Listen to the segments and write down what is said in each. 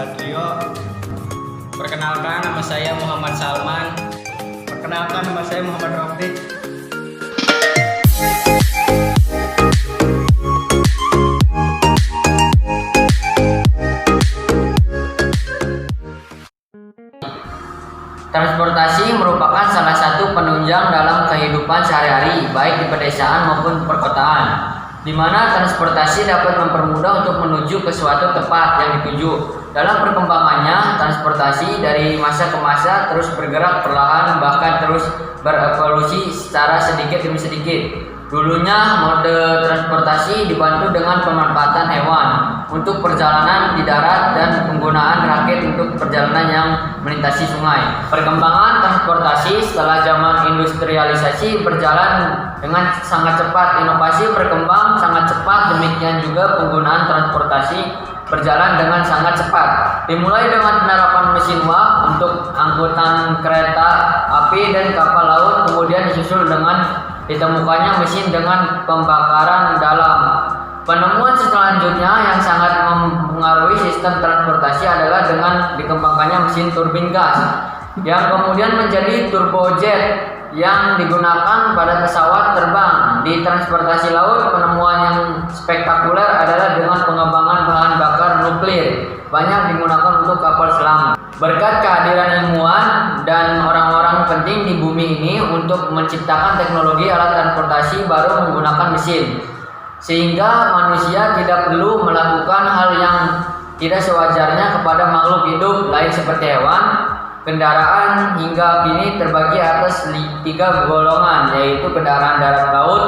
Satrio. Perkenalkan, nama saya Muhammad Salman. Perkenalkan, nama saya Muhammad Rafiq. Transportasi merupakan salah satu penunjang dalam kehidupan sehari-hari, baik di pedesaan maupun perkotaan, di mana transportasi dapat mempermudah untuk menuju ke suatu tempat yang dituju. Dalam perkembangannya, transportasi dari masa ke masa terus bergerak perlahan, bahkan terus berevolusi secara sedikit demi sedikit. Dulunya mode transportasi dibantu dengan pemanfaatan hewan untuk perjalanan di darat dan penggunaan rakit untuk perjalanan yang melintasi sungai. Perkembangan transportasi setelah zaman industrialisasi berjalan dengan sangat cepat. Inovasi berkembang sangat cepat, demikian juga penggunaan transportasi berjalan dengan sangat cepat. Dimulai dengan penerapan mesin uap untuk angkutan kereta api dan kapal laut, kemudian disusul dengan ditemukannya mesin dengan pembakaran dalam. Penemuan selanjutnya yang sangat mempengaruhi sistem transportasi adalah dengan dikembangkannya mesin turbin gas yang kemudian menjadi turbojet yang digunakan pada pesawat terbang. Di transportasi laut, penemuan yang spektakuler adalah dengan pengembangan bahan bakar nuklir banyak digunakan untuk kapal selam. Berkat kehadiran ilmuwan dan orang-orang penting di bumi ini untuk menciptakan teknologi alat transportasi baru menggunakan mesin, sehingga manusia tidak perlu melakukan hal yang tidak sewajarnya kepada makhluk hidup lain seperti hewan. Kendaraan hingga kini terbagi atas 3 golongan, yaitu kendaraan darat, laut,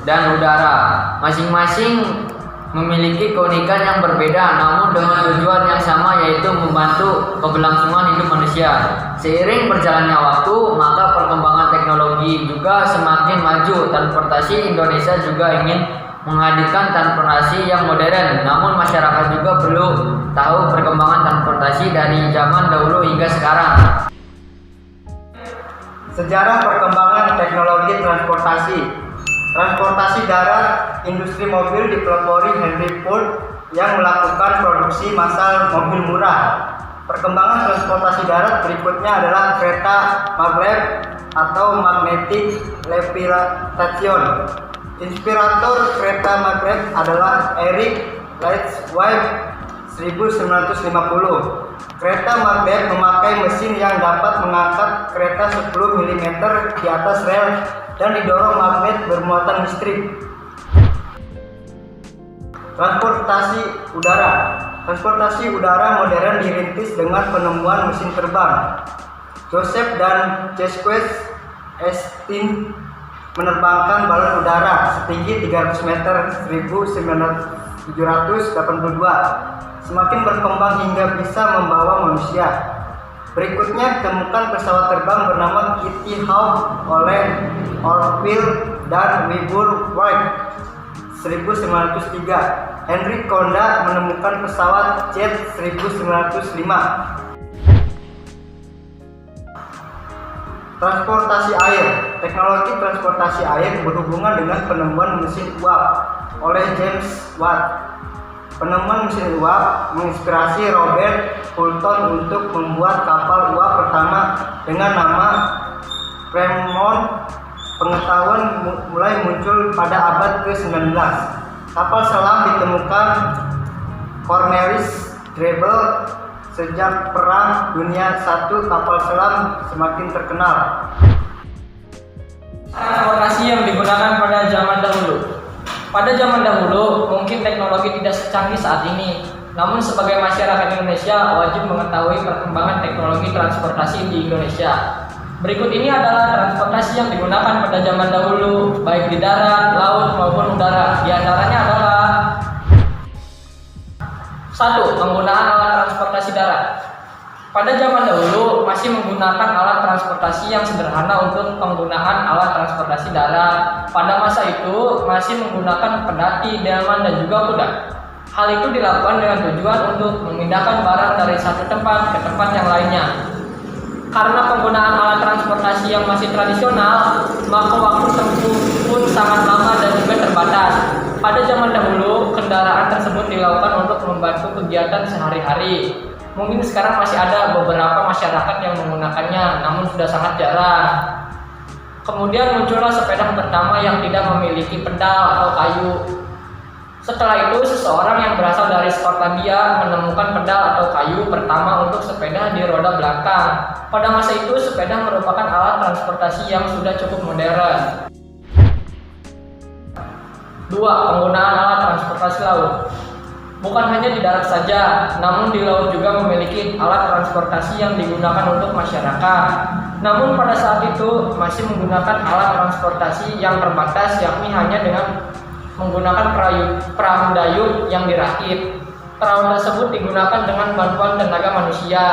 dan udara. Masing-masing memiliki keunikan yang berbeda, namun dengan tujuan yang sama, yaitu membantu keberlangsungan hidup manusia. Seiring berjalannya waktu, maka perkembangan teknologi juga semakin maju. Transportasi Indonesia juga ingin menghadirkan transportasi yang modern, namun masyarakat juga perlu tahu perkembangan transportasi dari zaman dahulu hingga sekarang. Sejarah perkembangan teknologi transportasi. Transportasi darat, industri mobil dipelopori Henry Ford yang melakukan produksi massal mobil murah. Perkembangan transportasi darat berikutnya adalah kereta maglev atau magnetic levitation. Inspirator kereta maglev adalah Eric Lightweight 1950. Kereta maglev memakai mesin yang dapat mengangkat kereta 10 mm di atas rel dan didorong magnet bermuatan listrik. Transportasi udara. Transportasi udara modern dirintis dengan penemuan mesin terbang. Joseph dan Jacques Estin menerbangkan balon udara setinggi 300 meter 1782. Semakin berkembang hingga bisa membawa manusia. Berikutnya ditemukan pesawat terbang bernama Kitty Hawk oleh Orville dan Wilbur Wright 1903. Henry Fonda menemukan pesawat jet 1905. Transportasi air. Teknologi transportasi air berhubungan dengan penemuan mesin uap oleh James Watt. Penemuan mesin uap menginspirasi Robert Fulton untuk membuat kapal uap pertama dengan nama Fremont. Pengetahuan mulai muncul pada abad ke-19. Kapal selam ditemukan Cornelis Drebbel. Sejak Perang Dunia I, kapal selam semakin terkenal. Transportasi yang digunakan pada zaman dahulu. Pada zaman dahulu, mungkin teknologi tidak secanggih saat ini. Namun sebagai masyarakat Indonesia wajib mengetahui perkembangan teknologi transportasi di Indonesia. Berikut ini adalah transportasi yang digunakan pada zaman dahulu, baik di darat, laut maupun udara. Di antaranya adalah 1. Penggunaan alat transportasi darat. Pada zaman dahulu masih menggunakan alat transportasi yang sederhana untuk penggunaan alat transportasi darat. Pada masa itu masih menggunakan pedati, delman, dan juga kuda. Hal itu dilakukan dengan tujuan untuk memindahkan barang dari satu tempat ke tempat yang lainnya. Karena penggunaan alat transportasi yang masih tradisional, maka waktu tempuh pun sangat lama dan juga terbatas. Pada zaman dahulu, kendaraan tersebut dilakukan untuk membantu kegiatan sehari-hari. Mungkin sekarang masih ada beberapa masyarakat yang menggunakannya, namun sudah sangat jarang. Kemudian muncullah sepeda pertama yang tidak memiliki pedal atau kayu. Setelah itu, seseorang yang berasal dari Skotlandia menemukan pedal atau kayu pertama untuk sepeda di roda belakang. Pada masa itu, sepeda merupakan alat transportasi yang sudah cukup modern. 2. Penggunaan alat transportasi laut. Bukan hanya di darat saja, namun di laut juga memiliki alat transportasi yang digunakan untuk masyarakat. Namun pada saat itu masih menggunakan alat transportasi yang terbatas, yakni hanya dengan menggunakan perahu dayung yang dirakit. Perahu tersebut digunakan dengan bantuan tenaga manusia.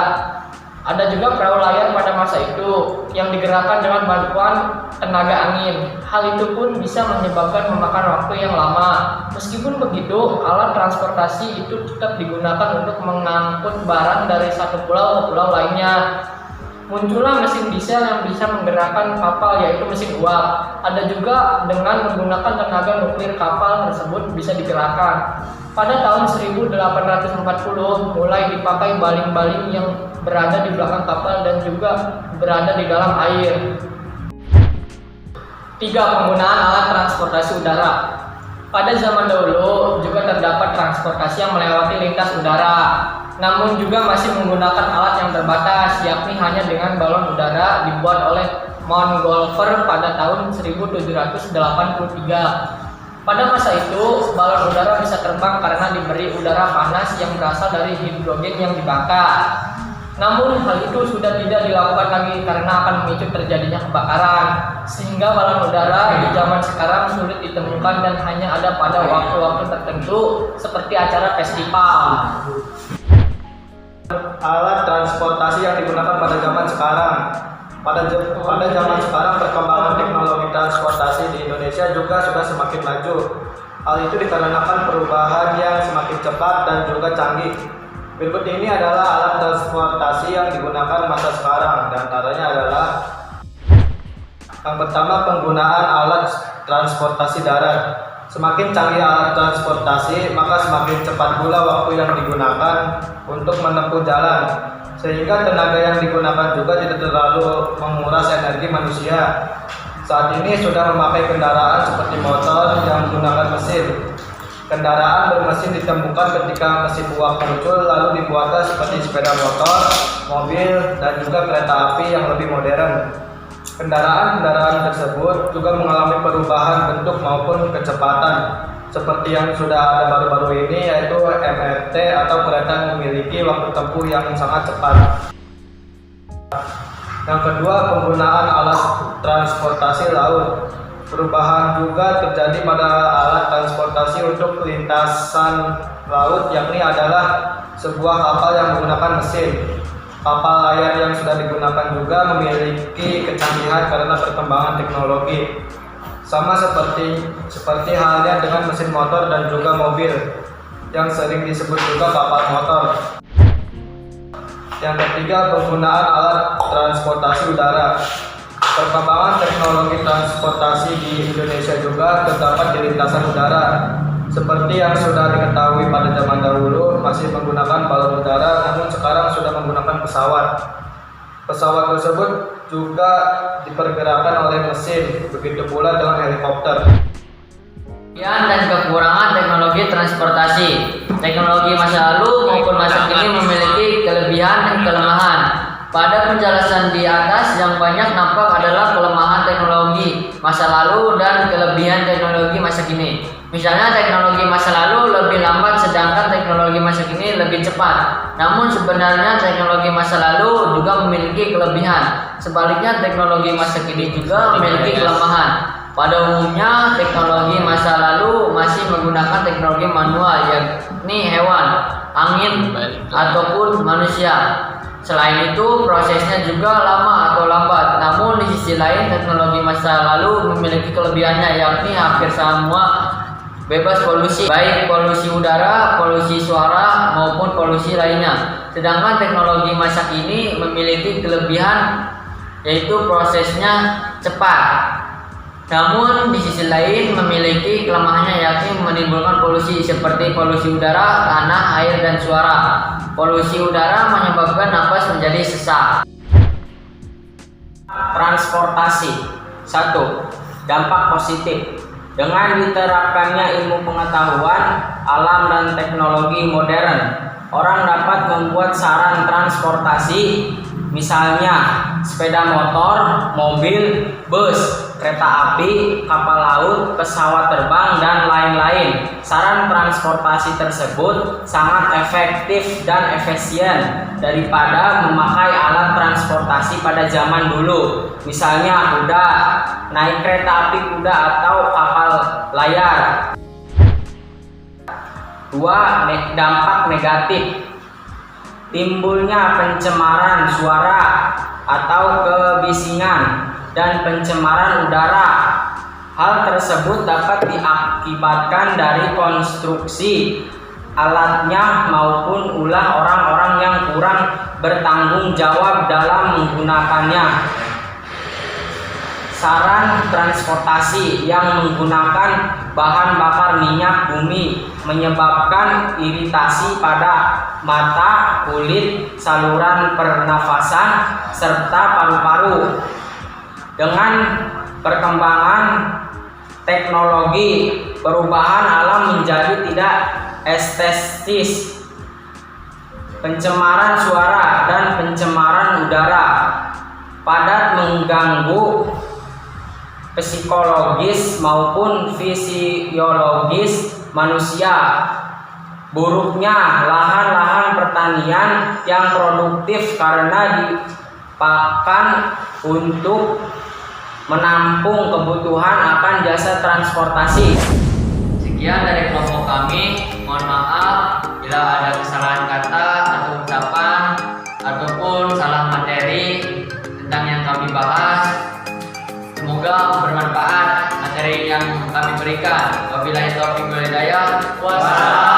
Ada juga perahu layar pada masa itu yang digerakkan dengan bantuan tenaga angin. Hal itu pun bisa menyebabkan memakan waktu yang lama. Meskipun begitu, alat transportasi itu tetap digunakan untuk mengangkut barang dari satu pulau ke pulau lainnya. Muncullah mesin diesel yang bisa menggerakkan kapal, yaitu mesin uap. Ada juga dengan menggunakan tenaga nuklir kapal tersebut bisa digerakkan. Pada tahun 1840 mulai dipakai baling-baling yang berada di belakang kapal dan juga berada di dalam air. 3. Penggunaan alat transportasi udara. Pada zaman dahulu juga terdapat transportasi yang melewati lintas udara, namun juga masih menggunakan alat yang terbatas, yakni hanya dengan balon udara dibuat oleh Montgolfier pada tahun 1783. Pada masa itu, balon udara bisa terbang karena diberi udara panas yang berasal dari hidrogen yang dibakar. Namun hal itu sudah tidak dilakukan lagi karena akan memicu terjadinya kebakaran, sehingga balon udara di zaman sekarang sulit ditemukan dan hanya ada pada waktu-waktu tertentu seperti acara festival. Alat transportasi yang digunakan pada zaman sekarang. Pada zaman sekarang perkembangan teknologi transportasi di Indonesia juga sudah semakin maju. Hal itu dikarenakan perubahan yang semakin cepat dan juga canggih. Berikut ini adalah alat transportasi yang digunakan masa sekarang. Di antaranya adalah yang pertama, penggunaan alat transportasi darat. Semakin canggih alat transportasi, maka semakin cepat pula waktu yang digunakan untuk menempuh jalan, sehingga tenaga yang digunakan juga tidak terlalu menguras energi manusia. Saat ini sudah memakai kendaraan seperti motor yang menggunakan mesin. Kendaraan bermesin ditemukan ketika mesin uap muncul, lalu dibuatlah seperti sepeda motor, mobil, dan juga kereta api yang lebih modern. Kendaraan-kendaraan tersebut juga mengalami perubahan bentuk maupun kecepatan, seperti yang sudah ada baru-baru ini, yaitu MRT atau kereta yang memiliki waktu tempuh yang sangat cepat. Yang kedua, penggunaan alat transportasi laut. Perubahan juga terjadi pada alat transportasi untuk lintasan laut, yakni adalah sebuah kapal yang menggunakan mesin. Kapal layar yang sudah digunakan juga memiliki kecanggihan karena perkembangan teknologi. Sama seperti halnya dengan mesin motor dan juga mobil, yang sering disebut juga kapal motor. Yang ketiga, penggunaan alat transportasi udara. Perkembangan teknologi transportasi di Indonesia juga terdapat di lintasan udara. Seperti yang sudah diketahui pada zaman dahulu masih menggunakan balon udara, namun sekarang sudah menggunakan pesawat. Pesawat tersebut juga dipergerakan oleh mesin, begitu pula dengan helikopter. Kelebihan dan kekurangan teknologi transportasi. Teknologi masa lalu maupun masa kini memiliki kelebihan dan kelemahan. Pada penjelasan di atas, yang banyak nampak adalah kelemahan teknologi masa lalu dan kelebihan teknologi masa kini. Misalnya, teknologi masa lalu lebih lambat sedangkan teknologi masa kini lebih cepat. Namun sebenarnya teknologi masa lalu juga memiliki kelebihan. Sebaliknya, teknologi masa kini juga memiliki kelemahan. Pada umumnya, teknologi masa lalu masih menggunakan teknologi manual, yakni hewan, angin, ataupun manusia. Selain itu, prosesnya juga lama atau lambat. Namun di sisi lain, teknologi masa lalu memiliki kelebihannya, yakni hampir semua bebas polusi, baik polusi udara, polusi suara, maupun polusi lainnya. Sedangkan teknologi masa kini memiliki kelebihan, yaitu prosesnya cepat. Namun di sisi lain memiliki kelemahannya, yakni menimbulkan polusi seperti polusi udara, tanah, air, dan suara. Polusi udara menyebabkan napas menjadi sesak. Transportasi. 1. Dampak positif. Dengan diterapkannya ilmu pengetahuan alam dan teknologi modern, orang dapat membuat sarana transportasi, misalnya sepeda motor, mobil, bus, kereta api, kapal laut, pesawat terbang, dan lain-lain. Sarana transportasi tersebut sangat efektif dan efisien daripada memakai alat transportasi pada zaman dulu, misalnya kuda, naik kereta api kuda atau kapal layar. 2. Dampak negatif. Timbulnya pencemaran suara atau kebisingan dan pencemaran udara. Hal tersebut dapat diakibatkan dari konstruksi alatnya maupun ulah orang-orang yang kurang bertanggung jawab dalam menggunakannya. Sarana transportasi yang menggunakan bahan bakar minyak bumi menyebabkan iritasi pada mata, kulit, saluran pernafasan, serta paru-paru. Dengan perkembangan teknologi, perubahan alam menjadi tidak estetis. Pencemaran suara dan pencemaran udara padat mengganggu psikologis maupun fisiologis manusia. Buruknya lahan-lahan pertanian yang produktif karena dipakan untuk menampung kebutuhan akan jasa transportasi. Sekian dari kelompok kami. Mohon maaf bila ada kesalahan kata atau ucapan ataupun salah materi tentang yang kami bahas. Semoga bermanfaat materi yang kami berikan. Wabillahi taufiq wal hidayah. Wassalam.